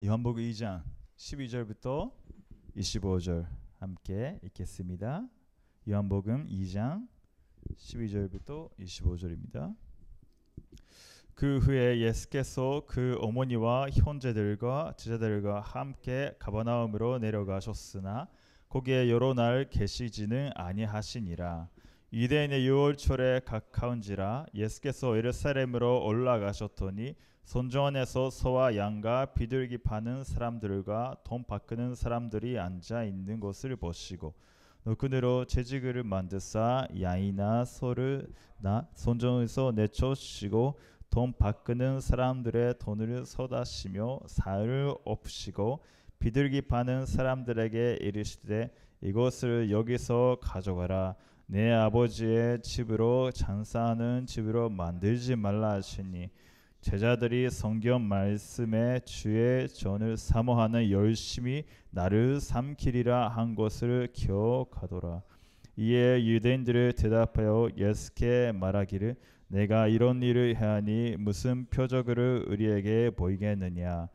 요한복음 2장 12절부터 25절 함께 읽겠습니다. 요한복음 2장 12절부터 25절입니다. 그 후에 예수께서 그 어머니와 형제들과 제자들과 함께 가버나움으로 내려가셨으나 거기에 여러 날 계시지는 아니하시니라. 유대인의 유월절에 가까운지라 예수께서 예루살렘으로 올라가셨더니 성전에서 소와 양과 비둘기 파는 사람들과 돈 바꾸는 사람들이 앉아 있는 것을 보시고 노끈으로 채찍을 만드사 양이나 소를 성전에서 내쫓으시고 돈 바꾸는 사람들의 돈을 쏟아시며 사흘 엎으시고 비둘기 파는 사람들에게 이르시되 이것을 여기서 가져가라. 내 아버지의 집으로 장사하는 집으로 만들지 말라 하시니 제자들이 성경 말씀에 주의 전을 사모하는 열심히 나를 삼키리라 한 것을 기억하더라. 이에 유대인들을 대답하여 예수께 말하기를 내가 이런 일을 해하니 무슨 표적을 우리에게 보이겠느냐.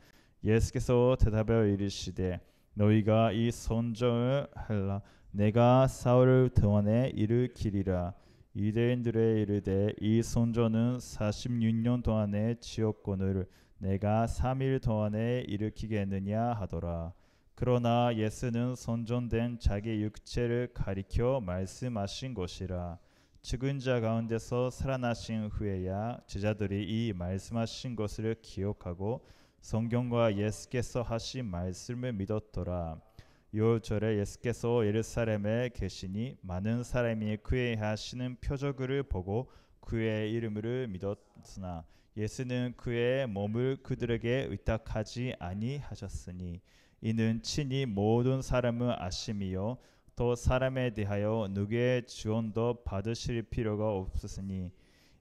예수께서 대답하여 이르시되 너희가 이 선정을 할라. 내가 사흘 동안에 일으키리라. 유대인들의 이르되 이 선조는 46년 동안의 지옥권을 내가 3일 동안에 일으키겠느냐 하더라. 그러나 예수는 선전된 자기 육체를 가리켜 말씀하신 것이라. 죽은 자 가운데서 살아나신 후에야 제자들이 이 말씀하신 것을 기억하고 성경과 예수께서 하신 말씀을 믿었더라. 유월절에 예수께서 예루살렘에 계시니 많은 사람이 그의 하시는 표적을 보고 그의 이름을 믿었으나 예수는 그의 몸을 그들에게 의탁하지 아니하셨으니 이는 친히 모든 사람을 아심이요 또 사람에 대하여 누구의 지원도 받으실 필요가 없으니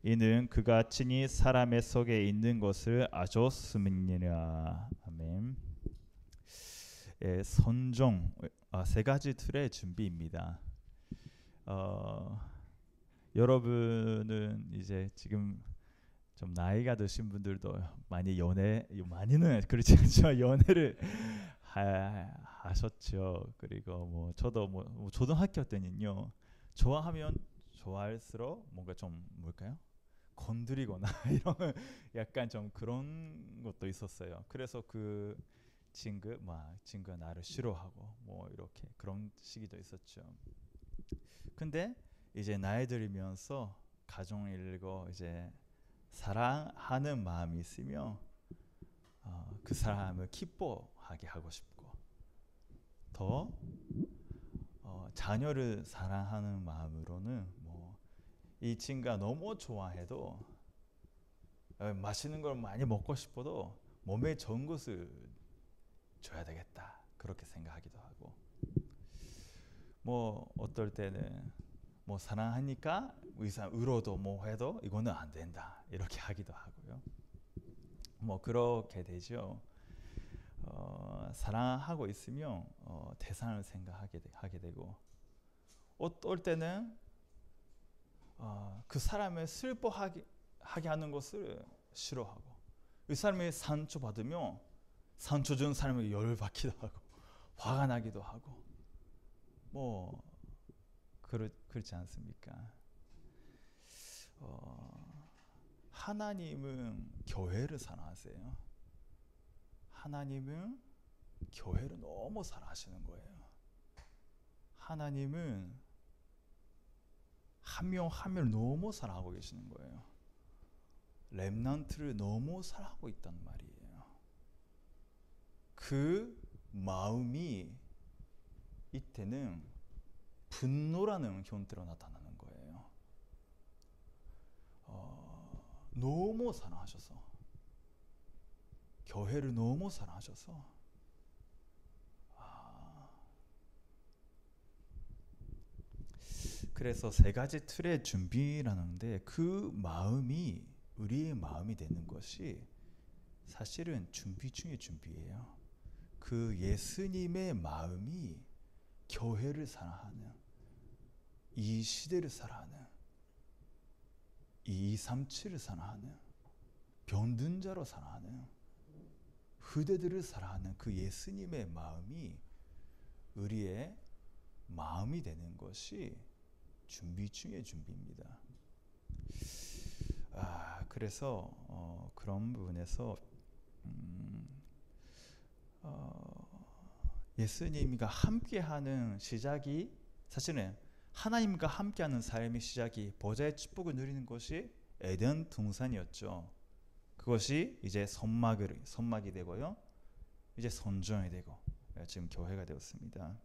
이는 그가 친히 사람의 속에 있는 것을 아셨음이니라. 아멘. 선종 세 가지 틀의 준비입니다. 여러분은 이제 지금 좀 나이가 드신 분들도 많이는 그렇지 않지만 연애를 하셨죠. 그리고 뭐 저도 뭐 초등학교 때는요 좋아하면 좋아할수록 뭔가 좀 뭘까요? 건드리거나 이런 약간 좀 그런 것도 있었어요. 그래서 그 친구가 나를 싫어하고 뭐 이렇게 그런 시기도 있었죠. 근데 이제 나이 들면서 가정을 이루고 이제 사랑하는 마음이 있으면 그 사람을 기뻐하게 하고 싶고 더 자녀를 사랑하는 마음으로는 뭐 이 친구가 너무 좋아해도 맛있는 걸 많이 먹고 싶어도 몸에 좋은 것을 줘야 되겠다 그렇게 생각하기도 하고 뭐 어떨 때는 뭐 사랑하니까 의사 의로도 뭐 해도 이거는 안 된다 이렇게 하기도 하고요. 뭐 그렇게 되죠. 사랑하고 있으면 대상을 생각하게 되고 어떨 때는 그 사람을 슬퍼하게 하는 것을 싫어하고 이 사람이 상처 받으면 상처 준 사람에게 열받기도 하고 화가 나기도 하고 뭐 그렇지 않습니까? 하나님은 교회를 사랑하세요. 하나님은 교회를 너무 사랑하시는 거예요. 하나님은 한 명 한 명을 너무 사랑하고 계시는 거예요. 렘넌트를 너무 사랑하고 있단 말이에요. 그 마음이 이때는 분노라는 형태로 나타나는 거예요. 너무 사랑하셔서 교회를 너무 사랑하셔서 그래서 세 가지 틀의 준비라는데 그 마음이 우리의 마음이 되는 것이 사실은 준비 중의 준비예요. 그 예수님의 마음이 교회를 사랑하는 이 시대를 사랑하는 237을 사랑하는 병든 자로 사랑하는 그대들을 사랑하는 그 예수님의 마음이 우리의 마음이 되는 것이 준비 중의 준비입니다. 그래서 그런 부분에서 예수님과 함께하는 시작이 사실은 하나님과 함께하는 삶의 시작이 보좌의 축복을 누리는 것이 에덴 동산이었죠. 그것이 이제 선막이 되고요. 이제 선정이 되고 지금 교회가 되었습니다.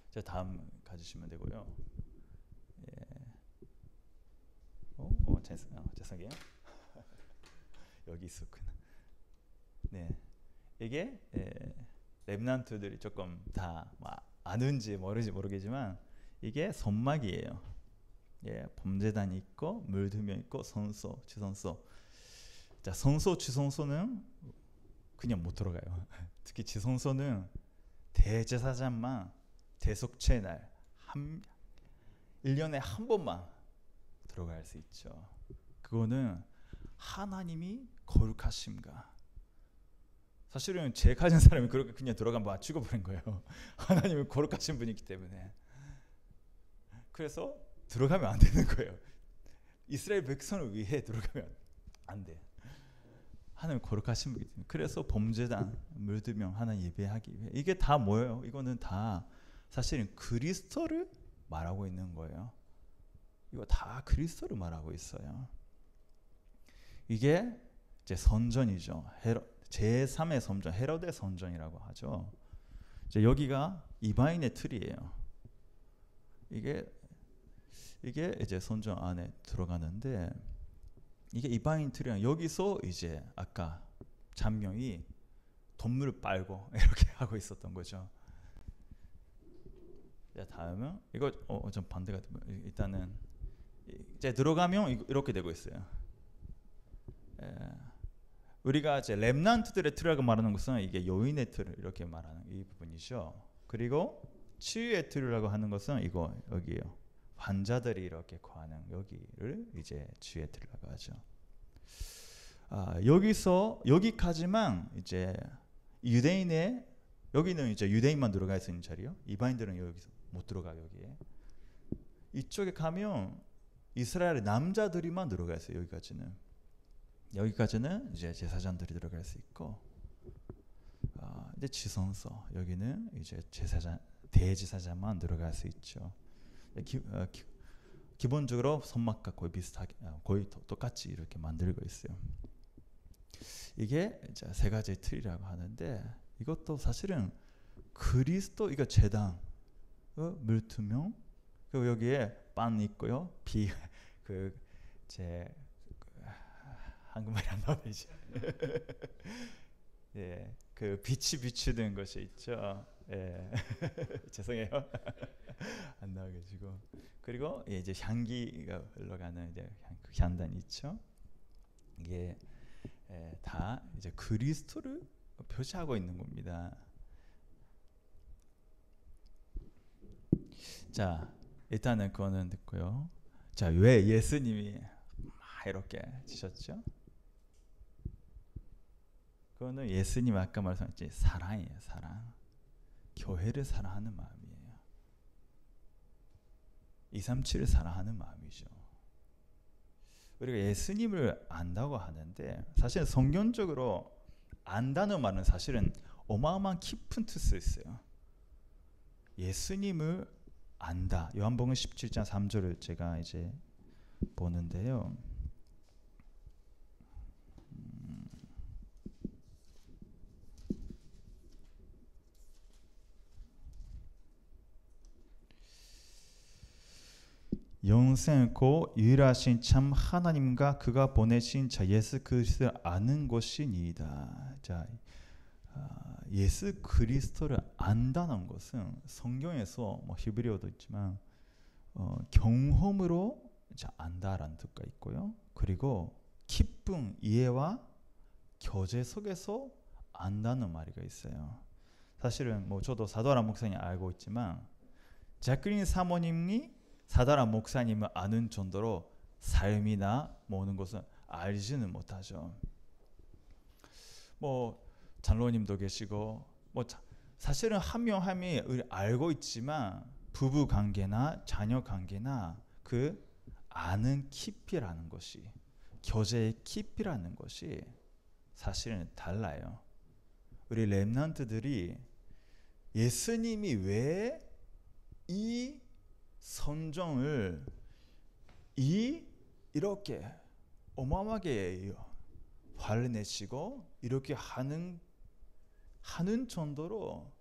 자, 다음 가주시면 되고요. 예. 죄송해요. 여기 있었구나. 네, 이게 렘넌트들이 조금 다 아는지 모르겠지만 이게 선막이에요. 예, 범제단이 있고 물두명 있고 선소, 지선소. 자, 선소, 지선소는 그냥 못 들어가요. 특히 지선소는 대제사장만 대속죄 날 1년에 한 번만 들어갈 수 있죠. 그거는 하나님이 거룩하심과 사실은 죄 가진 사람이 그렇게 그냥 들어가면 죽어버린 거예요. 하나님은 거룩하신 분이기 때문에. 그래서 들어가면 안 되는 거예요. 이스라엘 백성을 위해 들어가면 안 돼. 하나님 거룩하신 분이기 때문에. 그래서 범죄단 물두명 하나님 예배하기 위해. 이게 다 뭐예요? 이거는 다 사실은 그리스도를 말하고 있는 거예요. 이거 다 그리스도를 말하고 있어요. 이게 이제 선전이죠. 제3의 선전, 헤로데 선전이라고 하죠. 이제 여기가 이방인의 틀이에요. 이게 이제 선전 안에 들어가는데 이게 이방인 틀이랑 여기서 이제 아까 잠룡이 돈물을 빨고 이렇게 하고 있었던 거죠. 자, 다음은 이거 좀 반대가 되면 일단은 이제 들어가면 이렇게 되고 있어요. 우리가 이제 렘넌트들의 틀이라고 말하는 것은 이게 여인의 틀을 이렇게 말하는 이 부분이죠. 그리고 치유의 틀이라고 하는 것은 이거 여기요. 환자들이 이렇게 거하는 여기를 이제 치유의 틀이라고 하죠. 여기까지만 이제 유대인의 여기는 이제 유대인만 들어갈 수 있는 자리요. 이방인들은 여기서 못 들어가 여기에. 이쪽에 가면 이스라엘의 남자들이만 들어가 있어요. 여기까지는 이제 제사장들이 들어갈 수 있고, 이제 지성소 여기는 이제 대제사장만 들어갈 수 있죠. 기본적으로 선막과 거의 비슷하게, 거의 똑같이 이렇게 만들고 있어요. 이게 이제 세 가지 틀이라고 하는데 이것도 사실은 그리스도 이거 제단, 물투명, 그리고 여기에 빤 있고요. 제 한국말이 안 나오지. 예, 그 빛이 비추는 것이 있죠. 예, 죄송해요. 안 나와가지고. 그리고 이제 향기가 흘러가는 이제 향단이 있죠. 이게 다 이제 그리스도를 표시하고 있는 겁니다. 자, 일단은 그거는 듣고요. 자, 왜 예수님이 이렇게 지셨죠? 그거는 예수님 아까 말씀하셨지 사랑이에요. 사랑. 교회를 사랑하는 마음이에요. 237을 사랑하는 마음이죠. 우리가 예수님을 안다고 하는데 사실 성경적으로 안다는 말은 사실은 어마어마한 깊은 뜻이 있어요. 예수님을 안다. 요한복음 17장 3절을 제가 이제 보는데요. 영생고 유일하신 참 하나님과 그가 보내신 자 예수 그리스도를 아는 것이니이다. 자, 예수 그리스도를 안다는 것은 성경에서 뭐 히브리어도 있지만 경험으로 안다라는 뜻가 있고요. 그리고 기쁨, 이해와 교제 속에서 안다는 말이가 있어요. 사실은 뭐 저도 사도라 목사님 알고 있지만 자클린 사모님이 사다라 목사님을 아는 정도로 삶이나 모든 것을 알지는 못하죠. 뭐 장로님도 계시고 뭐 사실은 한 명 한 명이 알고 있지만 부부 관계나 자녀 관계나 그 아는 깊이라는 것이, 교제의 깊이라는 것이 사실은 달라요. 우리 렘넌트들이 예수님이 왜 이 선정을 이렇게 어마어마하게 화를 내시고 이렇게 하는 정도로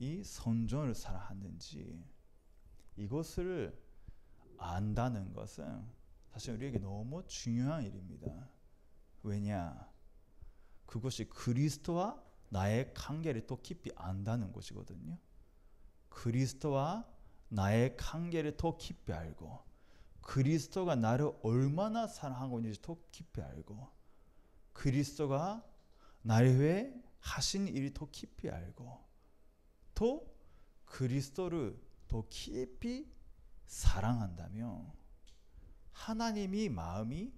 이 선정을 사랑하는지, 이것을 안다는 것은 사실 우리에게 너무 중요한 일입니다. 왜냐? 그것이 그리스도와 나의 관계를 더 깊이 안다는 것이거든요. 그리스도와 나의 관계를 더 깊이 알고, 그리스도가 나를 얼마나 사랑하고 있는지 더 깊이 알고, 그리스도가 나를 위해 하신 일이 더 깊이 알고, 또 그리스도를 더 깊이 사랑한다면 하나님이 마음이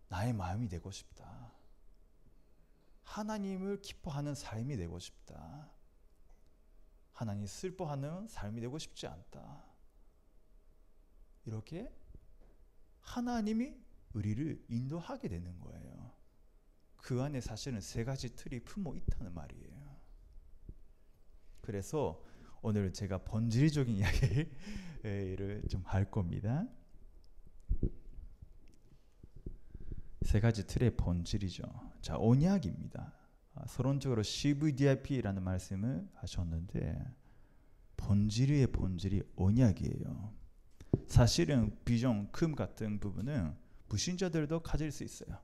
나의 마음이 되고 싶다. 하나님을 기뻐하는 삶이 되고 싶다. 하나님 슬퍼하는 삶이 되고 싶지 않다. 이렇게 하나님이 우리를 인도하게 되는 거예요. 그 안에 사실은 세 가지 틀이 품어 있다는 말이에요. 그래서 오늘 제가 본질적인 이야기를 좀 할 겁니다. 세 가지 틀의 본질이죠. 자, 언약입니다. 서론적으로 CVDIP라는 말씀을 하셨는데 본질의 본질이 언약이에요. 사실은 비전, 금 같은 부분은 불신자들도 가질 수 있어요.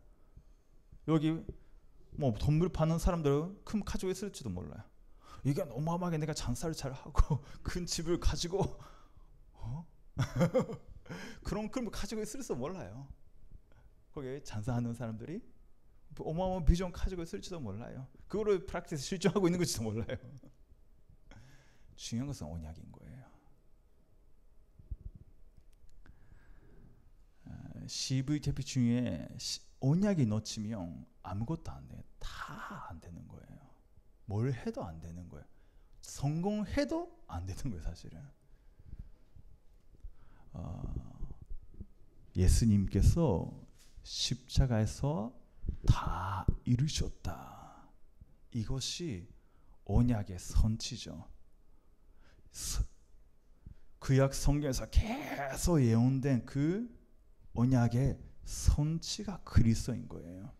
여기 뭐 동물 파는 사람들은 금 가지고 있을지도 몰라요. 이게 어마어마하게 내가 장사를 잘 하고 큰 집을 가지고 그런 금을 가지고 있을지도 몰라요. 거기에 장사하는 사람들이 어마어마한 비전 가지고 있을지도 몰라요. 그거를 프랙티스 실증하고 있는 것지도 몰라요. 중요한 것은 언약인 거예요. CVTP 중에 언약이 놓치면 아무것도 안 돼요. 다 안 되는 거예요. 뭘 해도 안 되는 거예요. 성공해도 안 되는 거예요, 사실은. 예수님께서 십자가에서 다 이루셨다. 이것이 언약의 선치죠. 구약 성경에서 계속 예언된 그 언약의 선치가 그리스도인 거예요.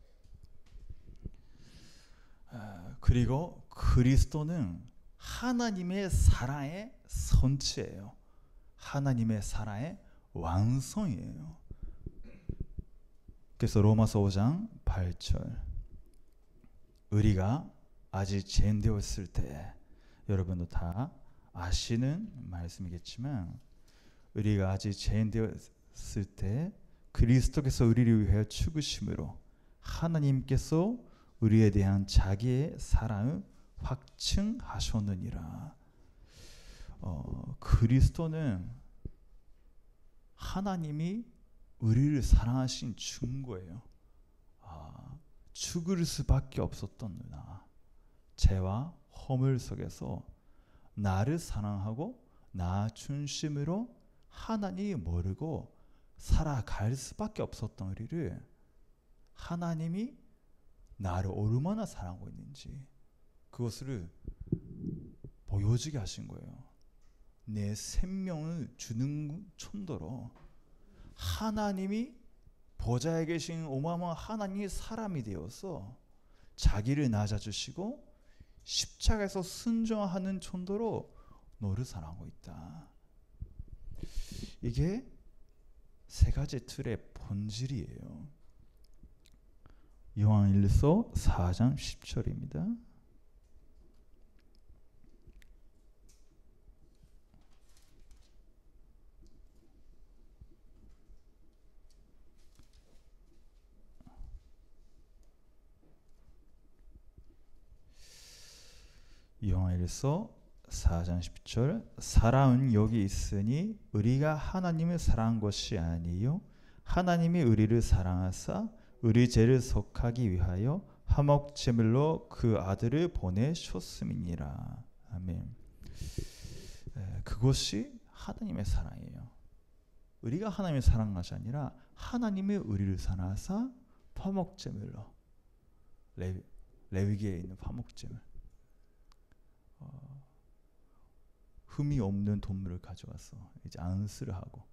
그리고 그리스도는 하나님의 사랑의 선치예요. 하나님의 사랑의 완성이에요. 그래서 로마서 5장 8절, 우리가 아직 죄인 되었을 때, 여러분도 다 아시는 말씀이겠지만 우리가 아직 죄인 되었을 때 그리스도께서 우리를 위하여 죽으심으로 하나님께서 우리에 대한 자기의 사랑을 확증하셨느니라. 그리스도는 하나님이 우리를 사랑하신 증거예요. 죽을 수밖에 없었던 나, 죄와 허물 속에서 나를 사랑하고 나 중심으로 하나님이 모르고 살아갈 수밖에 없었던 우리를 하나님이 나를 얼마나 사랑하고 있는지 그것을 보여주게 하신 거예요. 내 생명을 주는 정도로 하나님이 보좌에 계신 어마어마한 하나님이 사람이 되어서 자기를 낮아주시고 십자가에서 순종하는 정도로 너를 사랑하고 있다. 이게 세 가지 틀의 본질이에요. 요한일서 4장 10절입니다. 요한일서 4장 10절, 사랑은 여기 있으니 우리가 하나님을 사랑한 것이 아니요 하나님이 우리를 사랑하사 우리 죄를 속하기 위하여 화목제물로 그 아들을 보내셨음이니라. 아멘. 그것이 하나님의 사랑이에요. 우리가 하나님의 사랑한 것이 아니라 하나님이 우리를 사랑하사 화목제물로, 레위기에 있는 화목제물, 흠이 없는 동물을 가져와서 이제 안수를 하고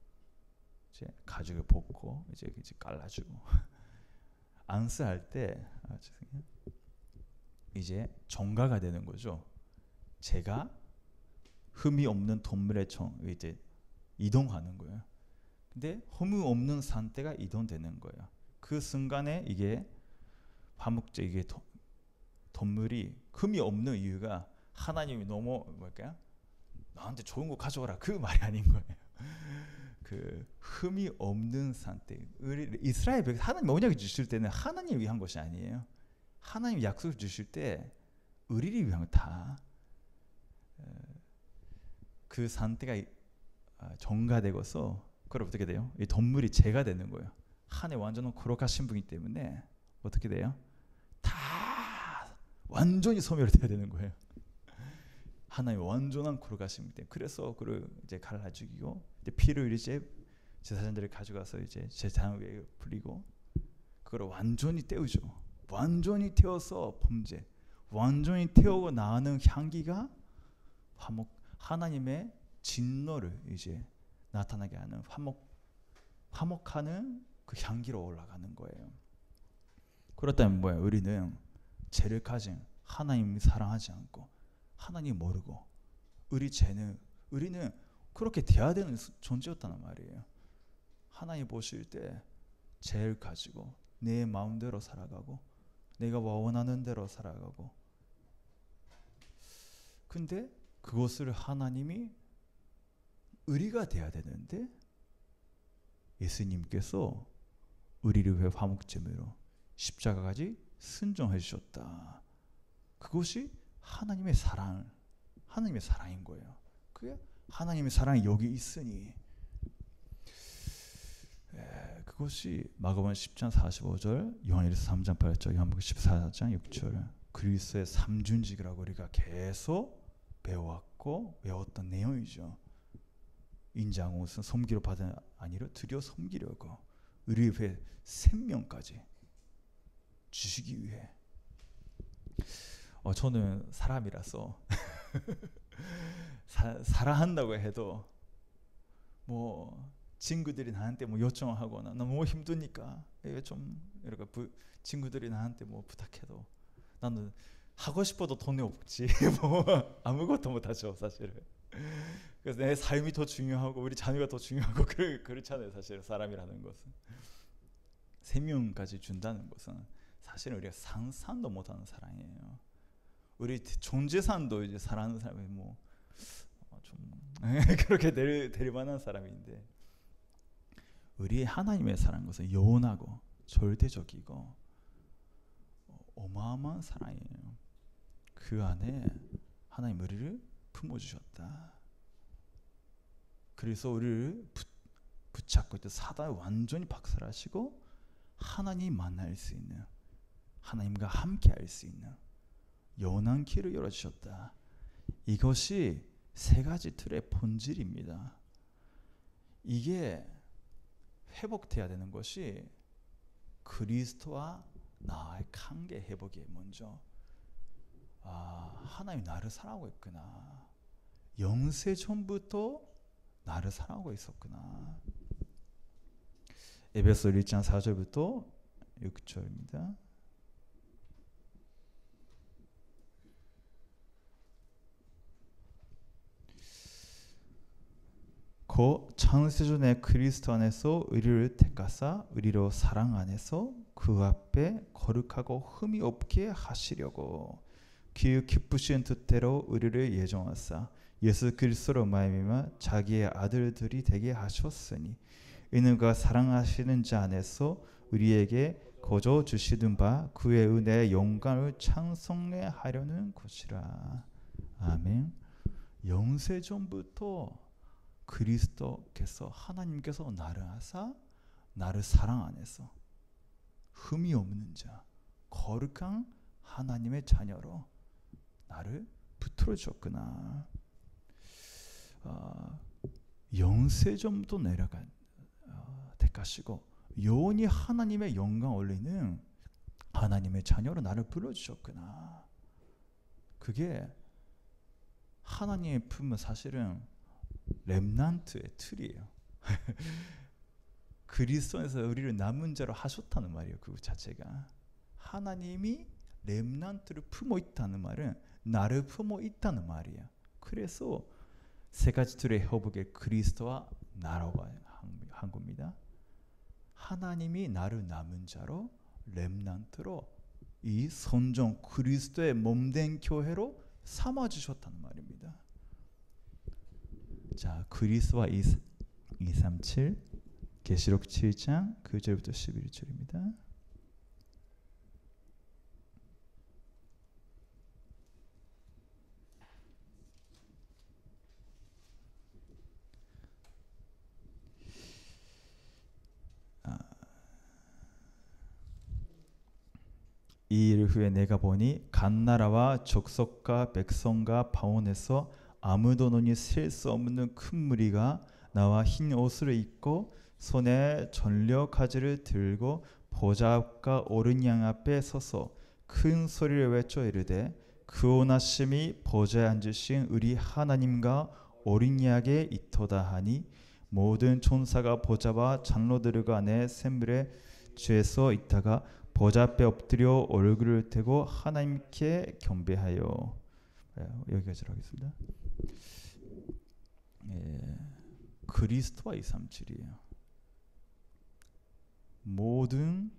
이제 가죽을 벗고 이제 깔라주고 안수할 때 이제 정가가 되는 거죠. 제가 흠이 없는 동물의 이제 이동하는 거예요. 근데 흠이 없는 상태가 이동되는 거예요. 그 순간에 이게 화목제, 이게 동물이 흠이 없는 이유가 하나님이 너무 뭐랄까요? 나한테 좋은 거 가져와라 그 말이 아닌 거예요. 그 흠이 없는 상태. 이스라엘 백성 하나님 언약을 주실 때는 하나님 위한 것이 아니에요. 하나님 약속을 주실 때 우리를 위한 다. 그 상태가 정가되고서 그럼 어떻게 돼요? 이 동물이 죄가 되는 거예요. 하나님 완전히 거룩하신 분이기 때문에 어떻게 돼요? 다 완전히 소멸돼야 되는 거예요. 하나님 완전한 거룩하신 분 때문에. 그래서 그를 이제 갈라 죽이고 이제 피를 이제 제사장들이 가져가서 이제 제사장 위에 뿌리고 그걸 완전히 떼우죠. 완전히 태워서 범죄, 완전히 태우고 나는 향기가 하나님의 진노를 이제 나타나게 하는 화목하는 그 향기로 올라가는 거예요. 그렇다면 뭐야? 우리는 죄를 가진 하나님을 사랑하지 않고 하나님 모르고 우리는 그렇게 돼야 되는 존재였다는 말이에요. 하나님 보실 때 죄를 가지고 내 마음대로 살아가고 내가 원하는 대로 살아가고, 근데 그것을 하나님이 우리가 돼야 되는데 예수님께서 우리를 위해 화목제물로 십자가까지 순종해 주셨다. 그것이 하나님의 사랑인 거예요. 그게 하나님의 사랑이 여기 있으니, 그것이 마가복음 10장 45절, 요한일서 3장 8절, 요한복음 14장 6절, 그리스도의 삼중직이라고 우리가 계속 외웠던 내용이죠. 인자한 것은 섬기려 받은 아니라 드려 섬기려고 우리 위해 생명까지 주시기 위해. 저는 사람이라서 사랑한다고 해도 뭐 친구들이 나한테 뭐 요청하거나 너무 힘드니까 좀 이렇게 친구들이 나한테 뭐 부탁해도 나는 하고 싶어도 돈이 없지 뭐 아무것도 못하죠 사실은. 그래서 내 삶이 더 중요하고 우리 자녀가 더 중요하고 그렇잖아요. 사실 사람이라는 것은 생명까지 준다는 것은 사실은 우리가 상상도 못하는 사랑이에요. 우리 전 재산도 이제 사랑하는 사람이 뭐 좀 그렇게 될 만한 사람인데, 우리 하나님의 사랑은 것은 영원하고 절대적이고 어마어마한 사랑이에요. 그 안에 하나님 우리를 품어주셨다. 그래서 우리를 붙잡고 있던 사단을 완전히 박살하시고 하나님 만날 수 있는, 하나님과 함께 할 수 있는 영원한 길을 열어주셨다. 이것이 세 가지 틀의 본질입니다. 이게 회복돼야 되는 것이 그리스도와 나의 관계 회복이 먼저. 하나님 나를 사랑하고 있구나. 영세 전부터 나를 사랑하고 있었구나. 에베소 1장 4절부터 6절입니다. 곧 창세전에 그리스도 안에서 우리를 택하사 우리로 사랑 안에서 그 앞에 거룩하고 흠이 없게 하시려고 그 기쁘신 뜻대로 우리를 예정하사 예수 그리스도로 말미암아 자기의 아들들이 되게 하셨으니 이는 그가 사랑하시는 자 안에서 우리에게 거저 주시는 바 그의 은혜의 영광을 찬송해 하려는 것이라. 아멘. 영세 전부터 그리스도께서 하나님께서 나를 하사 나를 사랑 안에서 흠이 없는 자, 거룩한 하나님의 자녀로 나를 붙들어 줬구나. 영세전부터 내려간 택하시고 영원히 하나님의 영광 올리는 하나님의 자녀로 나를 불러주셨구나. 그게 하나님의 품은 사실은 렘넌트의 틀이에요. 그리스도에서 우리를 남은 자로 하셨다는 말이에요. 그 자체가 하나님이 렘넌트를 품어 있다는 말은 나를 품어 있다는 말이에요. 그래서 세 가지 틀의 협업에 그리스도와 나라고 한 겁니다. 하나님이 나를 남은 자로 렘넌트로 이 선종 그리스도의 몸된 교회로 삼아주셨다는 말입니다. 자, 그리스도와 237 계시록 7장 9절부터 11절입니다. 이 일 후에 내가 보니 간 나라와 족속과 백성과 방언에서 아무도 눈이 셀 수 없는 큰 무리가 나와 흰 옷을 입고 손에 전려 가지를 들고 보좌 앞과 오른 양 앞에 서서 큰 소리를 외쳐 이르되 구원하심이 보좌에 앉으신 우리 하나님과 어린 양에게 있도다 하니 모든 천사가 보좌와 장로들과 내 샘물에 죄서 있다가 보좌 앞에 엎드려 얼굴을 대고 하나님께 경배하여. 여기까지로 하겠습니다. 그리스도와 237이에요. 모든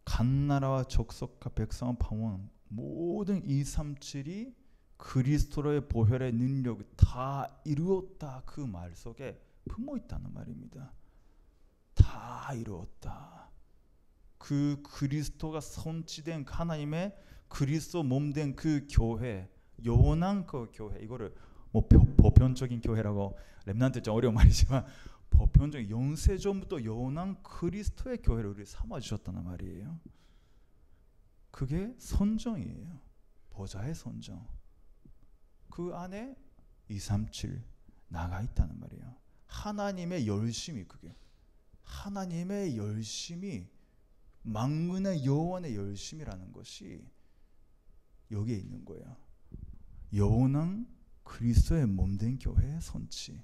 갓나라와 족속과 백성과 방언 모든 237이 그리스도의 보혈의 능력이 다 이루었다. 그 말 속에 품어 있다는 말입니다. 다 이루었다. 그 그리스도가 성취된 하나님의 그리스도 몸된 그 교회, 영원한 그 교회, 이거를 뭐 보편적인 교회라고 렘넌트 좀 어려운 말이지만 보편적인 영세전부터 영원한 그리스도의 교회를 우리 삼아 주셨다는 말이에요. 그게 선정이에요. 보좌의 선정. 그 안에 237 나가 있다는 말이에요. 하나님의 열심이, 그게 하나님의 열심이, 만군의 여호와의 열심이라는 것이 여기에 있는 거예요. 영원한 그리스도의 몸된 교회의 선치.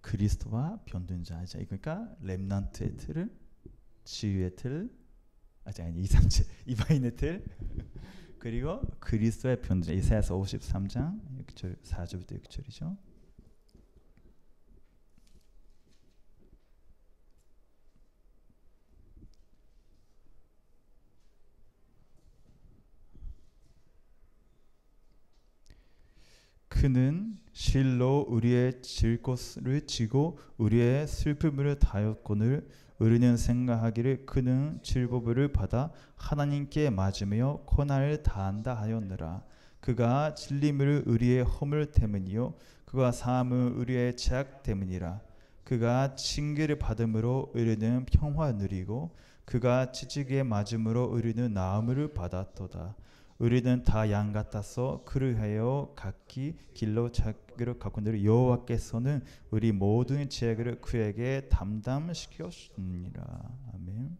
그리스도와 변든 자, 그러니까 렘넌트의 틀을, 치유의 틀, 아니 237 이방인의 틀, 그리고 그리스도의 변든 자. 이사야서 53장 6절 4절부터 6절이죠. 그는 실로 우리의 질 것을 지고 우리의 슬픔을 다였거늘 우리는 생각하기를 그는 질보를 받아 하나님께 맞으며 고난을 다한다 하였느라. 그가 질림을 우리의 허물 때문이요 그가 사함을 우리의 죄악 때문이라. 그가 징계를 받음으로 우리는 평화 누리고 그가 찢기게 맞음으로 우리는 나음을 받았도다. 우리는 다 양 같아서 그러하여 각기 길로 자기를 가꾸니라. 여호와께서는 우리 모든 죄악을 그에게 담당시켰느니라. 아멘.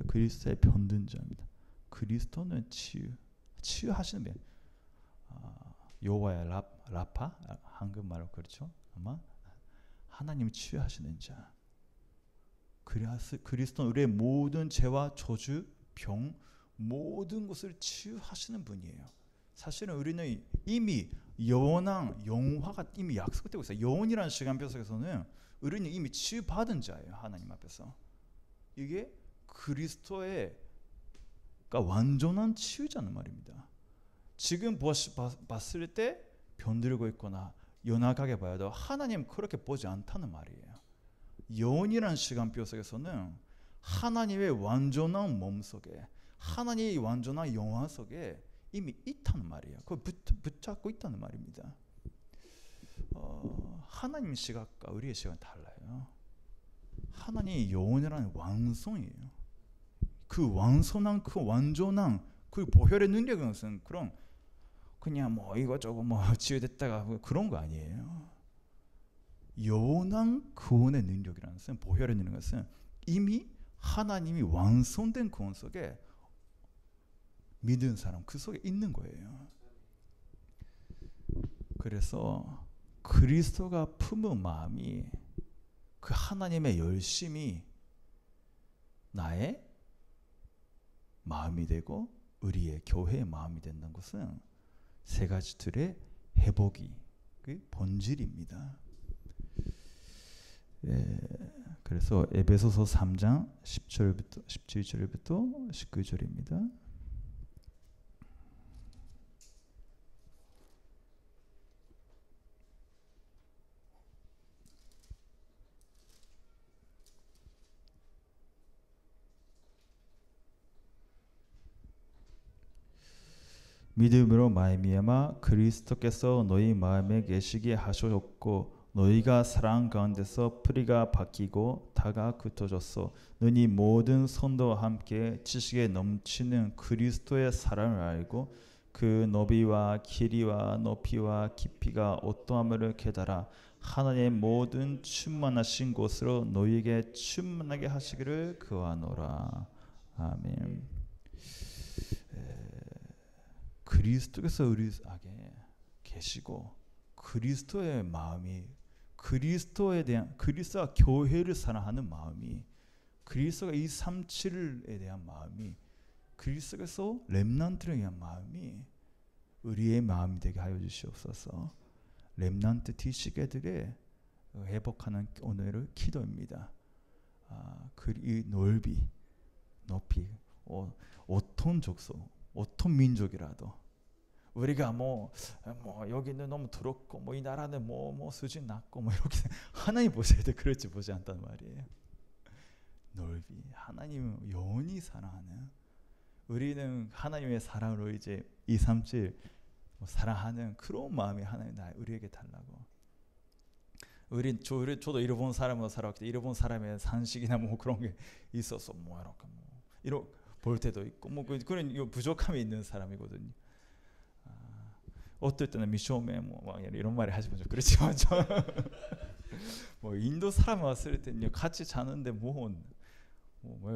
그리스도의 변든 자입니다. 그리스도는 치유하시는 분. 여호와의 라파, 한국말로 그렇죠. 아마 하나님이 치유하시는 자. 그리스도는 우리의 모든 죄와 저주, 병, 모든 것을 치유하시는 분이에요. 사실은 우리는 이미 영원한 영화가 이미 약속되고 있어요. 영원이라는 시간표 속에서는 우리는 이미 치유받은 자예요. 하나님 앞에서. 이게 그리스도의 완전한 치유자는 말입니다. 지금 봤을 때 병들고 있거나 연약하게 봐도 하나님 그렇게 보지 않다는 말이에요. 영원이라는 시간표 속에서는 하나님의 완전한 몸 속에, 하나님의 완전한 영화 속에 이미 있다는 말이에요. 그걸 붙잡고 있다는 말입니다. 하나님 시각과 우리의 시각은 달라요. 하나님의 영원이라는 완성이에요. 그 완성한 그 완전한 그 보혈의 능력인 것은 그런 그냥 뭐 이거저거 뭐 치유됐다가 그런 거 아니에요. 영원한 구원의 능력이라는 것은 보혈의 능력인 것은 이미 하나님이 완성된 구원 속에 믿은 사람 그 속에 있는 거예요. 그래서 그리스도가 품은 마음이 그 하나님의 열심이 나의 마음이 되고 우리의 교회의 마음이 된다는 것은 세 가지 틀의 회복이 그 본질입니다. 예, 그래서 에베소서 3장 10절부터 17절부터 19절입니다. 믿음으로 말미암아 그리스도께서 너희 마음에 계시게 하셨고 너희가 사랑 가운데서 뿌리가 박히고 다가 굳어졌어. 너희 모든 선도와 함께 지식에 넘치는 그리스도의 사랑을 알고 그 너비와 길이와 높이와 깊이가 어떠함을 깨달아 하나님의 모든 충만하신 곳으로 너희에게 충만하게 하시기를 구하노라. 아멘. 그리스도께서 우리에게 계시고 그리스도의 마음이 그리스도에 대한 그리스도가 교회를 사랑하는 마음이 그리스도가 237에 대한 마음이 그리스도께서 렘넌트에 대한 마음이 우리의 마음이 되게 하여 주시옵소서. 렘넌트 티시게들의 회복하는 오늘의 기도입니다. 이 넓이 높이 어떤 족속 어떤 민족이라도 우리가 뭐 여기는 너무 더럽고 뭐 이 나라는 뭐 수준 낮고 뭐 이렇게 하나님 보셔야 돼. 그렇지 보지 않단 말이에요. 넓이 하나님은 영원히 사랑하는 우리는 하나님의 사랑으로 이제 237 사랑하는 그런 마음이 하나님 우리에게 달라고. 저도 잃어본 사람으로 살아왔기 때문에 잃어본 사람의 산식이나 뭐 그런 게 있어서 뭐 이렇게 볼 때도 있고 뭐 그런 부족함이 있는 사람이거든요. 어떨 때는 미쇼메 뭐 이런 말을 하시면 좀 그렇지만 뭐 인도 사람 왔을 때는 같이 자는데 뭐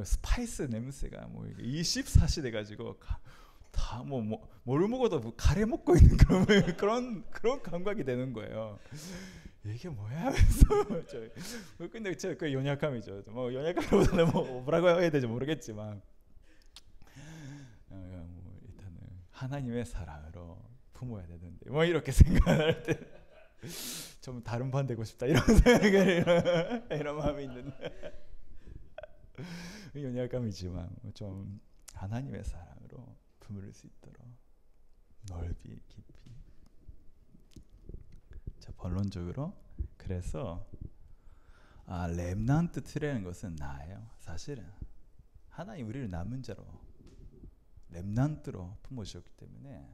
스파이스 냄새가 뭐 24시 돼가지고 다 뭘 먹어도 가래 먹고 있는 그런 감각이 되는 거예요. 이게 뭐야 하면서 근데 그 연약함이죠. 뭐 연약함보다는 뭐라고 해야 되지 모르겠지만 일단은 하나님의 사랑으로 품어야 되는데 뭐 이렇게 생각할 때 좀 다른 반 되고 싶다 이런 생각을 이런 마음이 있는데 연약감이지만 좀 하나님의 사랑으로 품을 수 있도록 넓이 깊이. 자 본론적으로 그래서 렘넌트 트라는 것은 나예요. 사실은 하나님 우리를 남은 자로 렘넌트로 품으셨기 때문에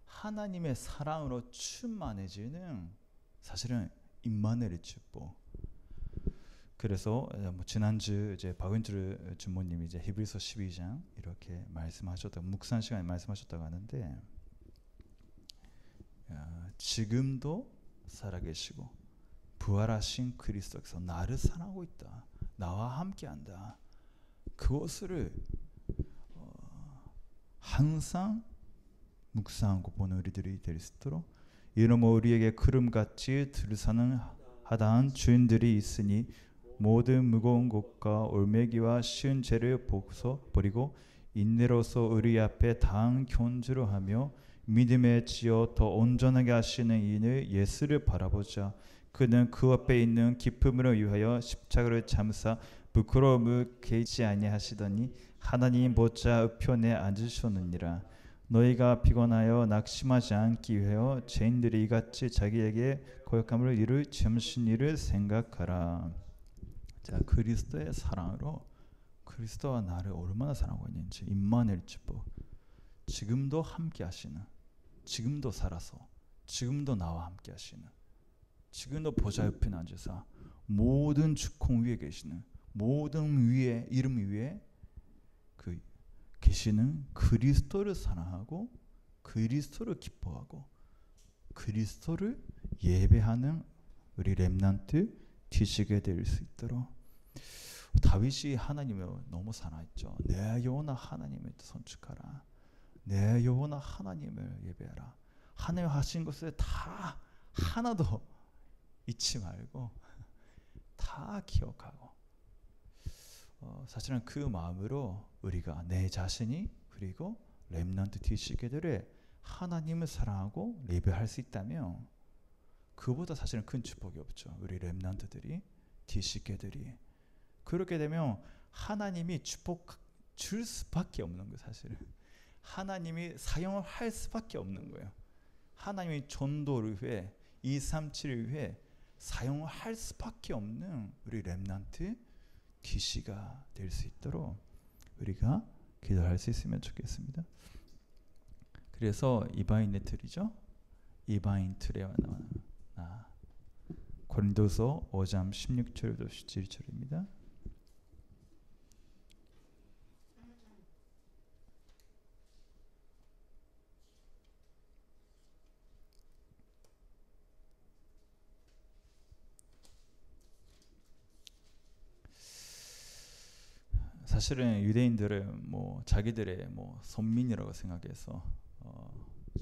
하나님의 사랑으로 충만해지는 사실은 임마누엘의 축복. 그래서 지난주 이제 박은주 주모님이 이제 히브리서 12장 이렇게 말씀하셨다고 묵상 시간에 말씀하셨다고 하는데 지금도 살아계시고 부활하신 그리스도께서 나를 사랑하고 있다. 나와 함께한다. 그것을 항상 묵상하고 보는 우리들이 될 수 있도록 이러므로 우리에게 구름같이 들사는 하다한 주인들이 있으니 모든 무거운 것과 올매기와 쉬운 죄를 버리고 인내로서 우리 앞에 다한 견주로 하며 믿음에 지어 더 온전하게 하시는 이는 예수를 바라보자. 그는 그 앞에 있는 기쁨을 위하여 십자가를 참사 부끄러움을 개의치 아니하시더니 하나님 보좌 우편에 앉으셨느니라. 너희가 피곤하여 낙심하지 않기 위하여 죄인들이 이같이 자기에게 고역함을 이룰 점심 일을 생각하라. 자, 그리스도의 사랑으로 그리스도와 나를 얼마나 사랑하고 있는지 임마누엘 축복. 지금도 함께 하시는, 지금도 살아서, 지금도 나와 함께 하시는, 지금도 보좌 옆에 앉으사 모든 주권 위에 계시는, 모든 위에, 이름 위에 그 계시는 그리스도를 사랑하고 그리스도를 기뻐하고 그리스도를 예배하는 우리 렘넌트 되시게 될 수 있도록. 다윗이 하나님을 너무 사랑했죠. 내 영혼아 하나님을 선축하라. 내 영혼아 하나님을 예배하라. 하나님 하신 것을 다 하나도 잊지 말고 다 기억하고, 사실은 그 마음으로 우리가 내 자신이 그리고 렘넌트 되시게들의 하나님을 사랑하고 예배할 수 있다면 그보다 사실은 큰 축복이 없죠. 우리 렘넌트들이 되시게들이 그렇게 되면 하나님이 축복 줄 수밖에 없는 거예요. 사실은 하나님이 사용을 할 수밖에 없는 거예요. 하나님이 전도를 위해 237을 위해 사용을 할 수밖에 없는 우리 렘넌트 귀시가 될 수 있도록 우리가 기도할 수 있으면 좋겠습니다. 그래서 이방인의 틀이죠. 이방인 틀에 나 고린도서 5장 16절부터 17절입니다. 사실은 유대인들은 뭐 자기들의 뭐 선민이라고 생각해서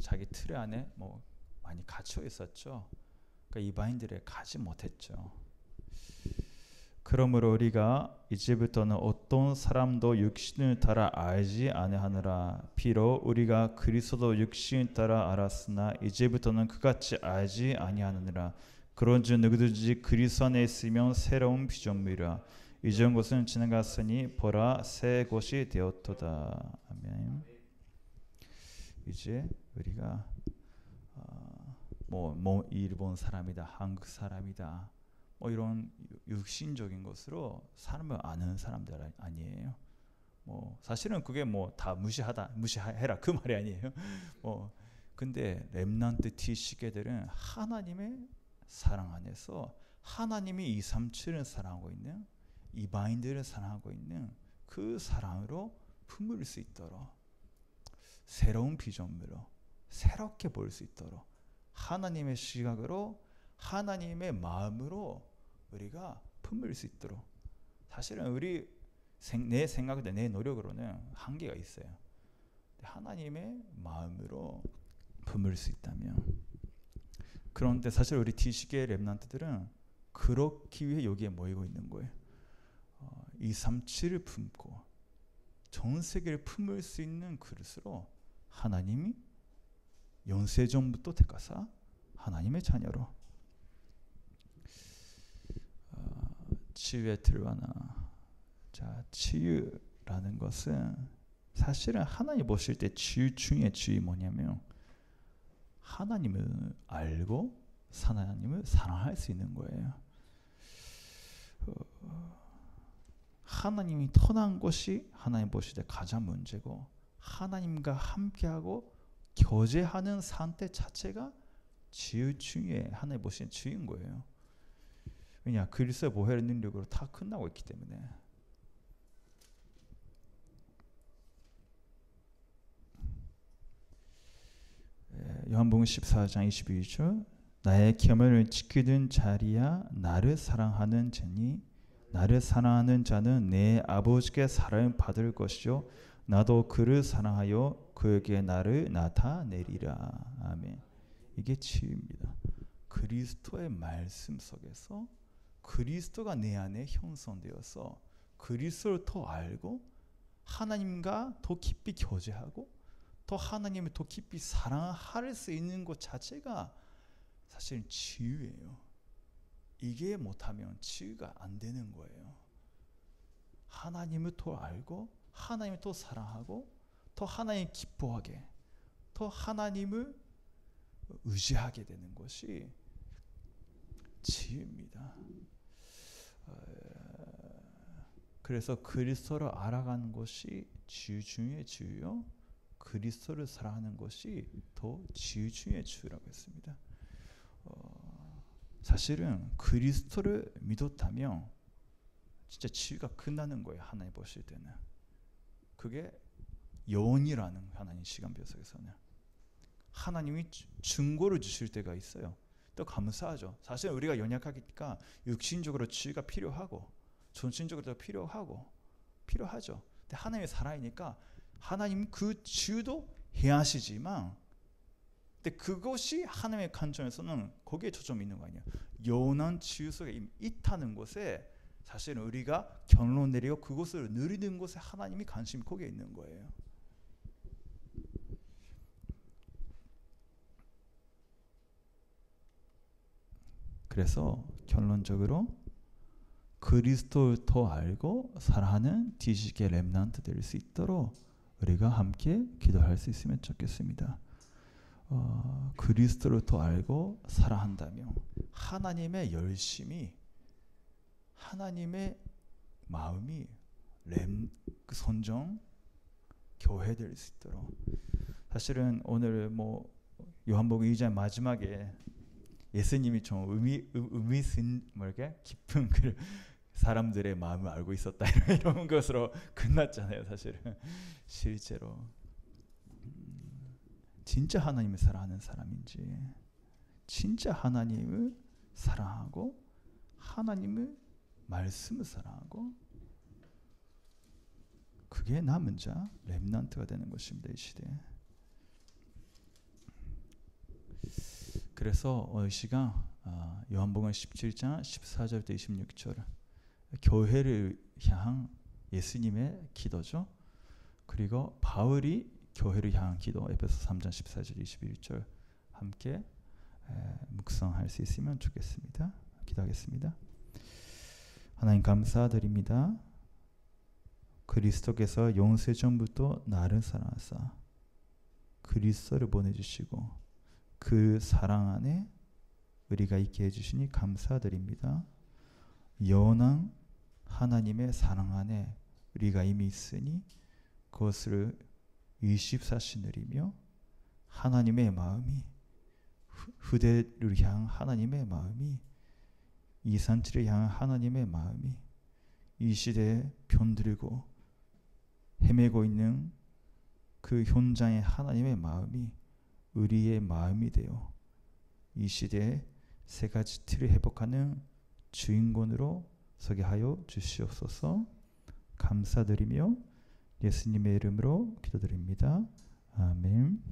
자기 틀 안에 뭐 많이 갇혀 있었죠. 그러니까 이방인들에 가지 못했죠. 그러므로 우리가 이제부터는 어떤 사람도 육신을 따라 알지 아니하느라. 비록 우리가 그리스도 육신을 따라 알았으나 이제부터는 그같이 알지 아니하느니라. 그런즉 누구든지 그리스도 안에 있으면 새로운 피조물이라. 이전 것은 지나갔으니 보라 새 것이 되었도다. 아멘. 이제 우리가 뭐 일본 사람이다, 한국 사람이다, 뭐 이런 육신적인 것으로 사람을 아는 사람들 아니에요. 뭐 사실은 그게 뭐 다 무시해라 그 말이 아니에요. 근데 렘넌트 티시게들은 하나님의 사랑 안에서 하나님이 237을 사랑하고 있는, 이방인들을 사랑하고 있는 그 사랑으로 품을 수 있도록, 새로운 비전으로 새롭게 볼 수 있도록 하나님의 시각으로 하나님의 마음으로 우리가 품을 수 있도록. 사실은 우리 내 생각과 내 노력으로는 한계가 있어요. 하나님의 마음으로 품을 수 있다면. 그런데 사실 우리 디시계 렘넌트들은 그렇기 위해 여기에 모이고 있는 거예요. 237을 품고 전 세계를 품을 수 있는 그릇으로 하나님이 연세전부터 택하사 하나님의 자녀로 치유의 틀과나. 자, 치유라는 것은 사실은 하나님 보실 때 치유 중에 치유 뭐냐면 하나님을 알고 하나님을 사랑할 수 있는 거예요. 하나님이 떠난 것이 하나님 보실 때 가장 문제고, 하나님과 함께하고 교제하는 상태 자체가 치유 중에 하나님 보시는 치유인 거예요. 왜냐? 그리스도의 보혈의 능력으로 다 끝나고 있기 때문에. 요한복음 14장 22절 나의 계명을 지키는 자리야 나를 사랑하는 자니 나를 사랑하는 자는 내 아버지께 사랑을 받을 것이요 나도 그를 사랑하여 그에게 나를 나타내리라. 아멘. 이게 치유입니다. 그리스도의 말씀 속에서 그리스도가 내 안에 형성되어서 그리스도를 더 알고 하나님과 더 깊이 교제하고 또 하나님을 더 깊이 사랑할 수 있는 것 자체가 사실 치유예요. 이게 못하면 치유가 안 되는 거예요. 하나님을 더 알고 하나님을 더 사랑하고 더 하나님 기뻐하게 더 하나님을 의지하게 되는 것이 치유입니다. 그래서 그리스도를 알아가는 것이 치유 중의 치유요, 그리스도를 사랑하는 것이 더 치유 중의 치유라고 했습니다. 사실은 그리스도를 믿었다면 진짜 치유가 끝나는 거예요. 하나님 보실 때는. 그게 영원이라는 하나님 시간표 속에서는 하나님이 증거를 주실 때가 있어요. 또 감사하죠. 사실 우리가 연약하니까 육신적으로 치유가 필요하고 정신적으로도 필요하죠. 근데 하나님이 살아있으니까 하나님 그 치유도 해야 하시지만, 근데 그것이 하나님의 관점에서는 거기에 초점이 있는 거 아니에요. 영원한 치유 속에 있다는 것에 사실은 우리가 결론 내리고 그것을 누리는 것에 하나님이 관심이 거기에 있는 거예요. 그래서 결론적으로 그리스도를 더 알고 사랑하는 지식의 렘넌트 될 수 있도록 우리가 함께 기도할 수 있으면 좋겠습니다. 그리스도를 더 알고 사랑한다면 하나님의 열심이, 하나님의 마음이 그 선정 교회 될 수 있도록. 사실은 오늘 요한복음 2장 마지막에 예수님이 좀 의미 깊은 그 사람들의 마음을 알고 있었다 이런 것으로 끝났잖아요. 사실은 실제로 진짜 하나님을 사랑하는 사람인지, 진짜 하나님을 사랑하고 하나님의 말씀을 사랑하고, 그게 남은 자 렘넌트가 되는 것입니다. 이 시대에. 그래서 이 시간 요한복음 17장 14절부터 26절 교회를 향한 예수님의 기도죠. 그리고 바울이 교회를 향한 기도 에베소 3장 14절 21절 함께 묵상할 수 있으면 좋겠습니다. 기도하겠습니다. 하나님 감사드립니다. 그리스도께서 영세 전부터 나를 사랑하사 그리스도를 보내주시고 그 사랑 안에 우리가 있게 해주시니 감사드립니다. 영원한 하나님의 사랑 안에 우리가 이미 있으니 그것을 24시 누리며 하나님의 마음이, 후대를 향한 하나님의 마음이, 237을 향한 하나님의 마음이, 이 시대에 병들고 헤매고 있는 그 현장의 하나님의 마음이 우리의 마음이 되어 이 시대에 세 가지 틀을 회복하는 주인공으로 서게 하여 주시옵소서. 감사드리며 예수님의 이름으로 기도드립니다. 아멘.